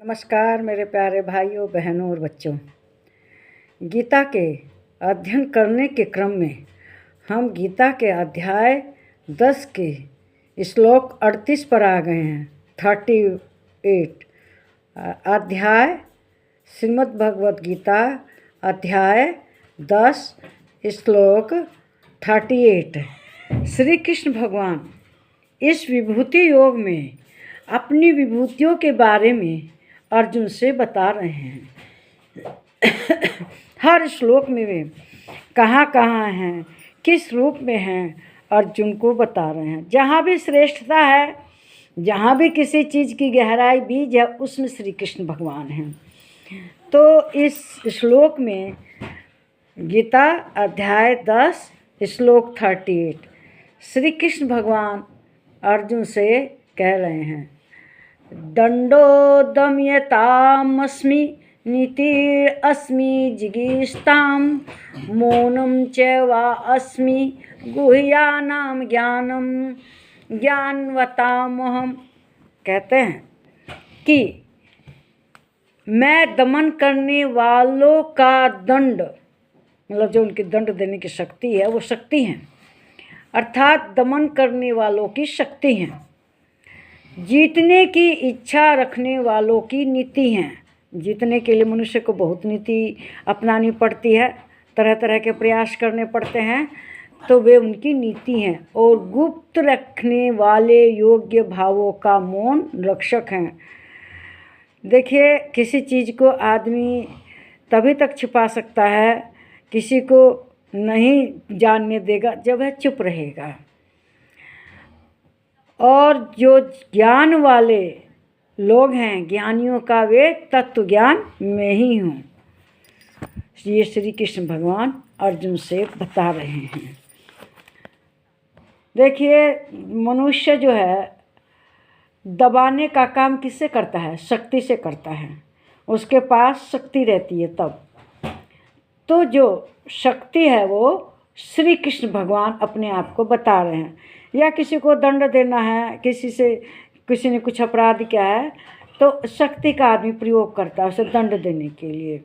नमस्कार मेरे प्यारे भाइयों बहनों और बच्चों। गीता के अध्ययन करने के क्रम में हम गीता के अध्याय 10 के श्लोक 38 पर आ गए हैं। 38 अध्याय श्रीमद् भगवद गीता अध्याय 10 श्लोक 38। श्री कृष्ण भगवान इस विभूति योग में अपनी विभूतियों के बारे में अर्जुन से बता रहे हैं। हर श्लोक में वे कहाँ कहाँ हैं, किस रूप में हैं, अर्जुन को बता रहे हैं। जहाँ भी श्रेष्ठता है, जहाँ भी किसी चीज़ की गहराई बीज है, उसमें श्री कृष्ण भगवान हैं। तो इस श्लोक में गीता अध्याय 10 श्लोक 38 श्री कृष्ण भगवान अर्जुन से कह रहे हैं, दंडो दमयतामस्मि नीतिरस्मि जिगीषतां मौनं च वा अस्मि गुह्यानां ज्ञानम ज्ञानवतामहम्। कहते हैं कि मैं दमन करने वालों का दंड, मतलब जो उनकी दंड देने की शक्ति है वो शक्ति है, अर्थात दमन करने वालों की शक्ति है। जीतने की इच्छा रखने वालों की नीति हैं। जीतने के लिए मनुष्य को बहुत नीति अपनानी पड़ती है, तरह तरह के प्रयास करने पड़ते हैं, तो वे उनकी नीति हैं। और गुप्त रखने वाले योग्य भावों का मौन रक्षक हैं। देखिए, किसी चीज़ को आदमी तभी तक छिपा सकता है, किसी को नहीं जानने देगा जब वह चुप रहेगा। और जो ज्ञान वाले लोग हैं, ज्ञानियों का वे तत्व ज्ञान में ही हूँ, ये श्री कृष्ण भगवान अर्जुन से बता रहे हैं। देखिए, मनुष्य जो है दबाने का काम किससे करता है? शक्ति से करता है। उसके पास शक्ति रहती है तब। तो जो शक्ति है वो श्री कृष्ण भगवान अपने आप को बता रहे हैं। या किसी को दंड देना है, किसी ने कुछ अपराध किया है, तो शक्ति का आदमी प्रयोग करता है उसे दंड देने के लिए।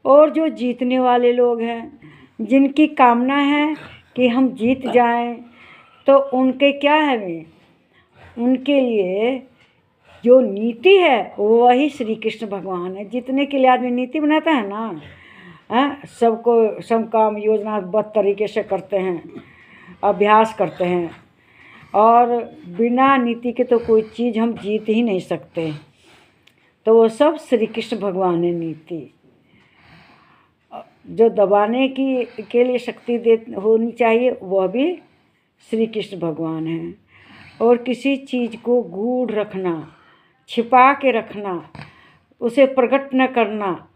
और जो जीतने वाले लोग हैं, जिनकी कामना है कि हम जीत जाएं, तो उनके क्या है, वे उनके लिए जो नीति है वही श्री कृष्ण भगवान है। जीतने के लिए आदमी नीति बनाता है ना, सबको सब काम योजनाबद्ध तरीके से करते हैं, अभ्यास करते हैं। और बिना नीति के तो कोई चीज़ हम जीत ही नहीं सकते। तो वो सब श्री कृष्ण भगवान है। नीति जो दबाने के लिए शक्ति होनी चाहिए, वह भी श्री कृष्ण भगवान है। और किसी चीज़ को गूढ़ रखना, छिपा के रखना, उसे प्रकट न करना,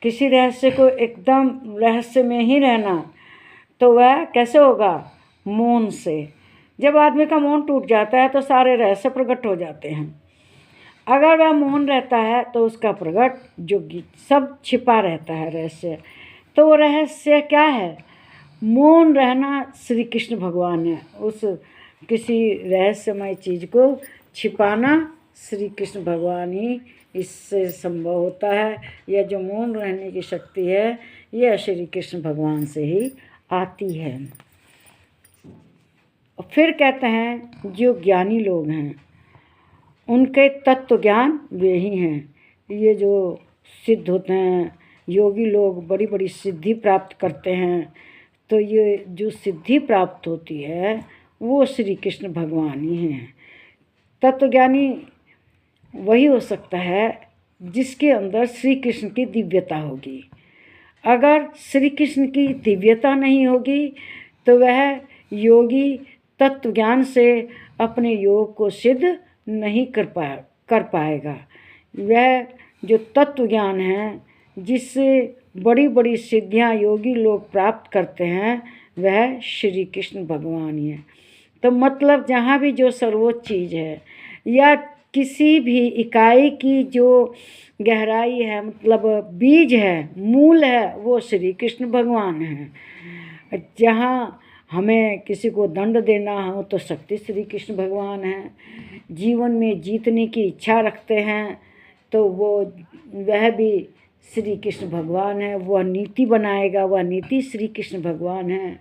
किसी रहस्य को एकदम रहस्य में ही रहना, तो वह कैसे होगा? मौन से। जब आदमी का मौन टूट जाता है तो सारे रहस्य प्रकट हो जाते हैं। अगर वह मौन रहता है तो उसका प्रकट जो सब छिपा रहता है रहस्य, तो वो रहस्य क्या है? मौन रहना श्री कृष्ण भगवान है। उस किसी रहस्यमय चीज़ को छिपाना श्री कृष्ण भगवान ही इससे संभव होता है। यह जो मौन रहने की शक्ति है, यह श्री कृष्ण भगवान से ही आती है। फिर कहते हैं, जो ज्ञानी लोग हैं उनके तत्व ज्ञान वे ही हैं। ये जो सिद्ध होते हैं, योगी लोग बड़ी बड़ी सिद्धि प्राप्त करते हैं, तो ये जो सिद्धि प्राप्त होती है वो श्री कृष्ण भगवान ही हैं। तत्वज्ञानी वही हो सकता है जिसके अंदर श्री कृष्ण की दिव्यता होगी। अगर श्री कृष्ण की दिव्यता नहीं होगी तो वह योगी तत्व ज्ञान से अपने योग को सिद्ध नहीं कर पाएगा। वह जो तत्व ज्ञान है, जिससे बड़ी बड़ी सिद्धियां योगी लोग प्राप्त करते हैं, वह श्री कृष्ण भगवान ही है। तो मतलब जहाँ भी जो सर्वोच्च चीज़ है या किसी भी इकाई की जो गहराई है, मतलब बीज है, मूल है, वो श्री कृष्ण भगवान है। जहाँ हमें किसी को दंड देना हो तो शक्ति श्री कृष्ण भगवान है। जीवन में जीतने की इच्छा रखते हैं तो वह भी श्री कृष्ण भगवान है। वह नीति बनाएगा, वह नीति श्री कृष्ण भगवान है।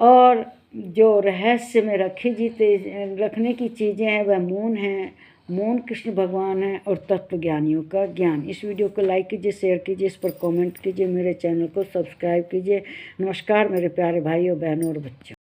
और जो रहस्य में रखने की चीज़ें हैं वह मौन है। मौन कृष्ण भगवान है और तत्वज्ञानियों का ज्ञान। इस वीडियो को लाइक कीजिए, शेयर कीजिए, इस पर कमेंट कीजिए, मेरे चैनल को सब्सक्राइब कीजिए। नमस्कार मेरे प्यारे भाइयों, बहनों और बच्चों।